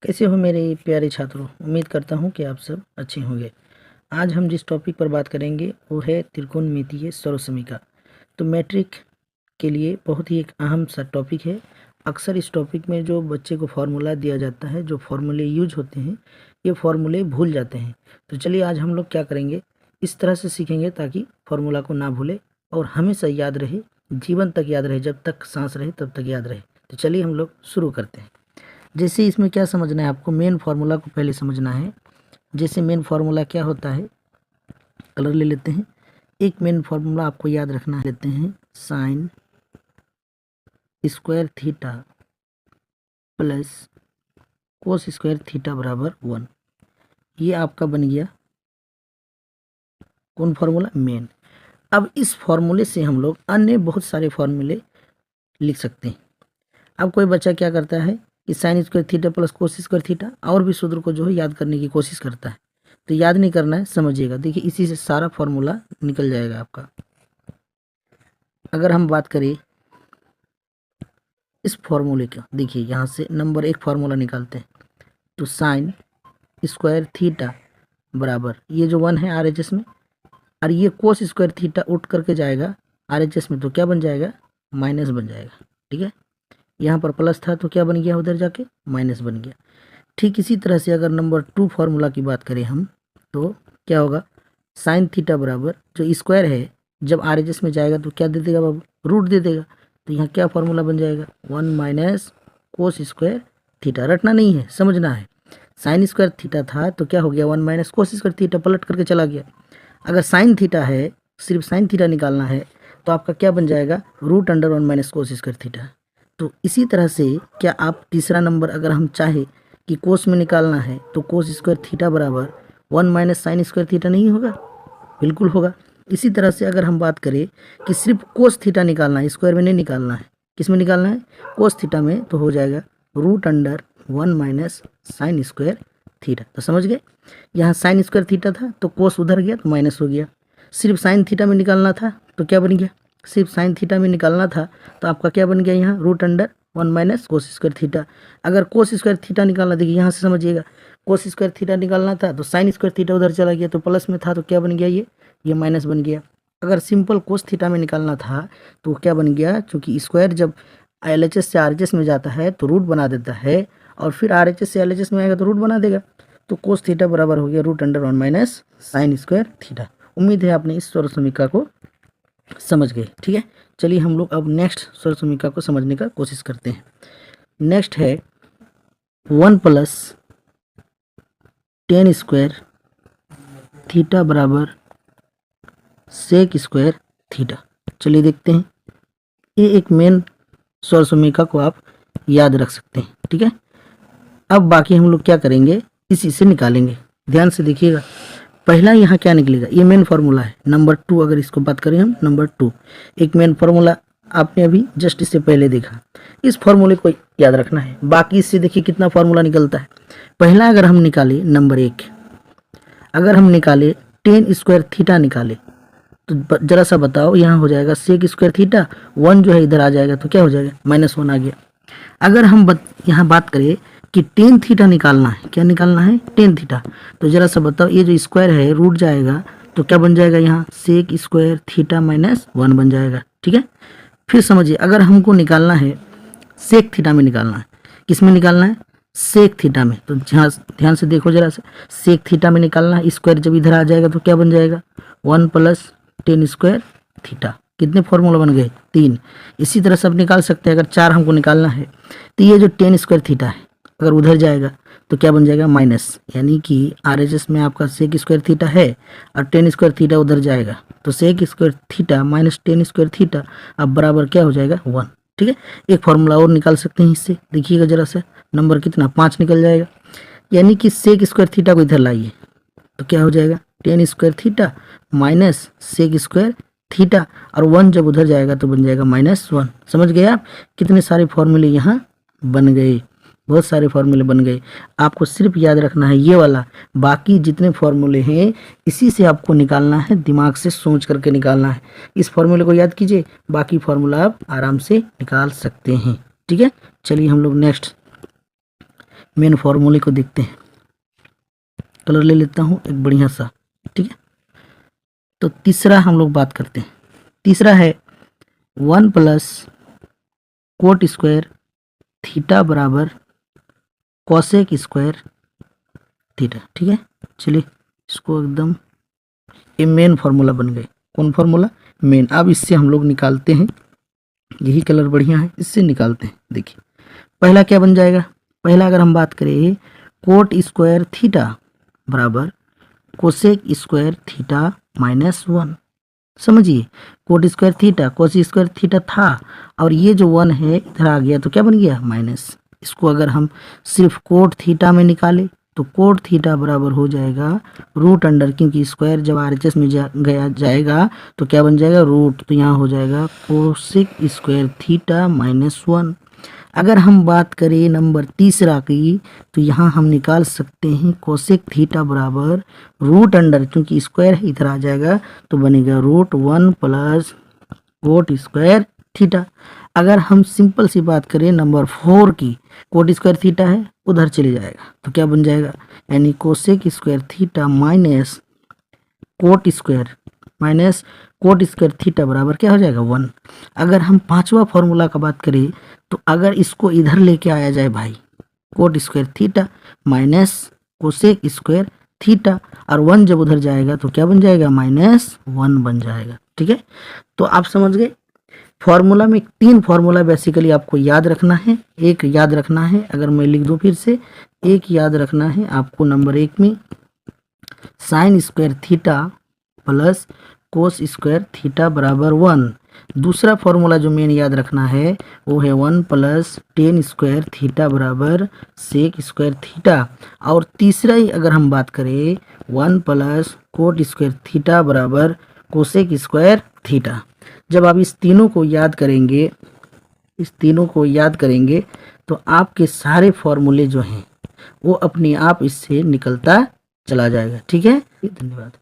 कैसे हो मेरे प्यारे छात्रों। उम्मीद करता हूँ कि आप सब अच्छे होंगे। आज हम जिस टॉपिक पर बात करेंगे वो है त्रिकोणमितीय सर्वसमीका। तो मैट्रिक के लिए बहुत ही एक अहम सा टॉपिक है। अक्सर इस टॉपिक में जो बच्चे को फार्मूला दिया जाता है, जो फार्मूले यूज होते हैं, ये फार्मूले भूल जाते हैं। तो चलिए आज हम लोग क्या करेंगे, इस तरह से सीखेंगे ताकि फार्मूला को ना भूले और हमेशा याद रहे, जीवन तक याद रहे, जब तक सांस रहे तब तक याद रहे। तो चलिए हम लोग शुरू करते हैं। जैसे इसमें क्या समझना है आपको, मेन फार्मूला को पहले समझना है। जैसे मेन फार्मूला क्या होता है, कलर ले लेते हैं। एक मेन फार्मूला आपको याद रखना है, लेते हैं sign square theta plus cos square theta बराबर 1। ये आपका बन गया कौन फार्मूला, मेन। अब इस फार्मूले से हम लोग अन्य बहुत सारे फार्मूले लिख सकते हैं। अब कोई बच्चा क्या करता है कि sign square theta plus cos square theta और भी सूत्र को जो है याद करने की कोशिश करता है। तो याद नहीं करना है, समझिएगा। देखिए इसी से सारा फॉर्मूला निकल जाएगा आपका। अगर हम बात करें इस फॉर्मूले का, देखिए यहाँ से नंबर एक फार्मूला निकालते हैं। तो साइन स्क्वायर थीटा बराबर ये जो 1 है RHS में, और ये कोस स्क्वायर थीटा उठ करके जाएगा RHS में, तो क्या बन जाएगा, माइनस बन जाएगा। ठीक है, यहाँ पर प्लस था तो क्या बन गया, उधर जाके माइनस बन गया। ठीक इसी तरह से अगर नंबर 2 फार्मूला की बात करें हम, तो क्या होगा, साइन थीटा बराबर जो स्क्वायर है जब RHS में जाएगा तो क्या दे देगा बाबू, रूट दे देगा। तो यहाँ क्या फार्मूला बन जाएगा, 1 माइनस कोस स्क्वायर थीटा। रटना नहीं है, समझना है। साइन स्क्वायर थीटा था तो क्या हो गया, 1 माइनस कोस स्क्वायर थीटा, पलट करके चला गया। अगर साइन थीटा है, सिर्फ साइन थीटा निकालना है, तो आपका क्या बन जाएगा, root under 1 minus cos square theta. तो इसी तरह से क्या आप तीसरा नंबर अगर हम चाहे कि कोस में निकालना है, तो कोस स्क्वायर थीटा बराबर 1 माइनस साइन स्क्वायर थीटा नहीं होगा, बिल्कुल होगा। इसी तरह से अगर हम बात करें कि सिर्फ कोस थीटा निकालना है, स्क्वायर में नहीं निकालना है, किस में निकालना है, कोस थीटा में, तो हो जाएगा root under 1 minus sine square theta. तो समझ गए, यहाँ साइन स्क्वायर थीटा था तो कोस उधर गया तो माइनस हो गया। सिर्फ साइन थीटा में निकालना था तो क्या बन गया, सिर्फ साइन थीटा में निकालना था तो आपका क्या बन गया, यहाँ root under 1 minus cos square theta. अगर कोस स्क्वायर थीटा निकालना, देखिए यहाँ से समझिएगा, कोस स्क्वायर थीटा निकालना था तो साइन स्क्वायर थीटा उधर चला गया तो प्लस में था तो क्या बन गया, ये माइनस बन गया। अगर सिंपल कोस थीटा में निकालना था तो क्या बन गया, चूंकि स्क्वायर जब LHS से RHS में जाता है तो रूट बना देता है, और फिर RHS से LHS में आएगा तो रूट बना देगा। तो कोस थीटा बराबर हो गया root under 1 minus sine square theta. उम्मीद है आपने इस सर्वसमीका को समझ गए। ठीक है, चलिए हम लोग अब नेक्स्ट सर्वसमीका को समझने का कोशिश करते हैं। नेक्स्ट है 1 प्लस टेन स्क्वायर थीटा बराबर सेक स्क्वायर थीटा। चलिए देखते हैं, ये एक मेन सर्वसमीका को आप याद रख सकते हैं। ठीक है, अब बाकी हम लोग क्या करेंगे, इसी से निकालेंगे। ध्यान से देखिएगा, पहला यहाँ क्या निकलेगा, ये मेन फार्मूला है। नंबर 2 अगर इसको बात करें हम, नंबर 2 एक मेन फार्मूला आपने अभी जस्ट इससे पहले देखा। इस फार्मूले को याद रखना है। बाकी इससे देखिए कितना फार्मूला निकलता है। पहला अगर हम निकाले नंबर 1, अगर हम निकाले टेन स्क्वायर थीटा निकाले, तो जरा सा बताओ, यहाँ हो जाएगा सेक स्क्वायर थीटा, 1 जो है इधर आ जाएगा तो क्या हो जाएगा, -1 आ गया। अगर हम यहाँ बात करें कि टेन थीटा निकालना है, क्या निकालना है, टेन थीटा, तो जरा सा बताओ, ये जो स्क्वायर है रूट जाएगा तो क्या बन जाएगा, यहाँ सेक स्क्वायर थीटा -1 बन जाएगा। ठीक है, फिर समझिए, अगर हमको निकालना है सेक थीटा में निकालना है, किस में निकालना है, सेक थीटा में, तो ध्यान से देखो जरा सा, सेक थीटा में निकालना है। स्क्वायर जब इधर आ जाएगा तो क्या बन जाएगा, 1 प्लस टेन स्क्वायर थीटा। कितने फॉर्मूला बन गए, 3। इसी तरह सब निकाल सकते हैं। अगर 4 हमको निकालना है तो ये जो टेन स्क्वायर थीटा है अगर उधर जाएगा तो क्या बन जाएगा, माइनस, यानी कि RHS में आपका सेक स्क्वायर थीटा है और टेन स्क्वायर थीटा उधर जाएगा तो sec square theta minus tan square theta अब बराबर क्या हो जाएगा, 1। ठीक है, एक फार्मूला और निकाल सकते हैं इससे, देखिएगा जरा सा, नंबर कितना, 5 निकल जाएगा। यानी कि सेक स्क्वायर थीटा को इधर लाइए तो क्या हो जाएगा, tan square theta minus sec square theta, और 1 जब उधर जाएगा तो बन जाएगा -1। समझ गए आप, कितने सारे फॉर्मूले यहाँ बन गए, बहुत सारे फॉर्मूले बन गए। आपको सिर्फ याद रखना है ये वाला, बाकी जितने फॉर्मूले हैं इसी से आपको निकालना है, दिमाग से सोच करके निकालना है। इस फॉर्मूले को याद कीजिए, बाकी फॉर्मूला आप आराम से निकाल सकते हैं। ठीक है, चलिए हम लोग नेक्स्ट मेन फॉर्मूले को देखते हैं। कलर ले लेता हूँ एक बढ़िया सा, ठीक है। तो तीसरा हम लोग बात करते हैं। तीसरा है 1 प्लस कोट स्क्वायर थीटा बराबर कॉसेक स्क्वायर थीटा, ठीक है। चलिए इसको एकदम, ये मेन फार्मूला बन गए। कौन फार्मूला? मेन। अब इससे हम लोग निकालते हैं, यही कलर बढ़िया है, इससे निकालते हैं। देखिए पहला क्या बन जाएगा। पहला अगर हम बात करें कोट स्क्वायर थीटा बराबर कोसेक स्क्वायर थीटा माइनस 1। समझिए, coat square theta cos square theta था, और ये जो 1 है इधर आ गया तो क्या बन गया? माइनस। इसको अगर हम सिर्फ कोट थीटा में निकाले तो कोट थीटा बराबर हो जाएगा रूट अंडर, क्योंकि स्क्वायर जब RHS में जाएगा तो क्या बन जाएगा? रूट। तो यहाँ हो जाएगा कोसेक स्क्वायर थीटा माइनस 1। अगर हम बात करें नंबर तीसरा की, तो यहाँ हम निकाल सकते हैं कोसेक थीटा बराबर रूट अंडर, क्योंकि स्क्वायर है इधर आ जाएगा तो बनेगा root 1 plus cot square theta. अगर हम सिंपल सी बात करें नंबर 4 की, कोट स्क्वायर थीटा है उधर चले जाएगा तो क्या बन जाएगा? यानी cosec square theta minus cot square theta बराबर क्या हो जाएगा? 1। अगर हम पांचवा फॉर्मूला का बात करें तो अगर इसको इधर लेके आया जाए भाई, coat square theta minus cosec square theta, और 1 जब उधर जाएगा तो क्या बन जाएगा? -1 बन जाएगा, ठीक है। तो आप समझ गए फॉर्मूला में 3 फॉर्मूला बेसिकली आपको याद रखना है। एक याद रखना है, अगर मैं लिख दूं फिर से, एक याद रखना है आपको नंबर 1 में sign square theta plus cos square theta बराबर 1। दूसरा फॉर्मूला जो मेन याद रखना है वो है 1 प्लस टेन स्क्वायर थीटा बराबर सेक स्क्वायर थीटा। और तीसरा ही अगर हम बात करें 1 प्लस कोट स्क्वायर थीटा बराबर कोसेक स्क्वायर थीटा। जब आप इस तीनों को याद करेंगे तो आपके सारे फॉर्मूले जो हैं वो अपने आप इससे निकलता चला जाएगा, ठीक है। धन्यवाद।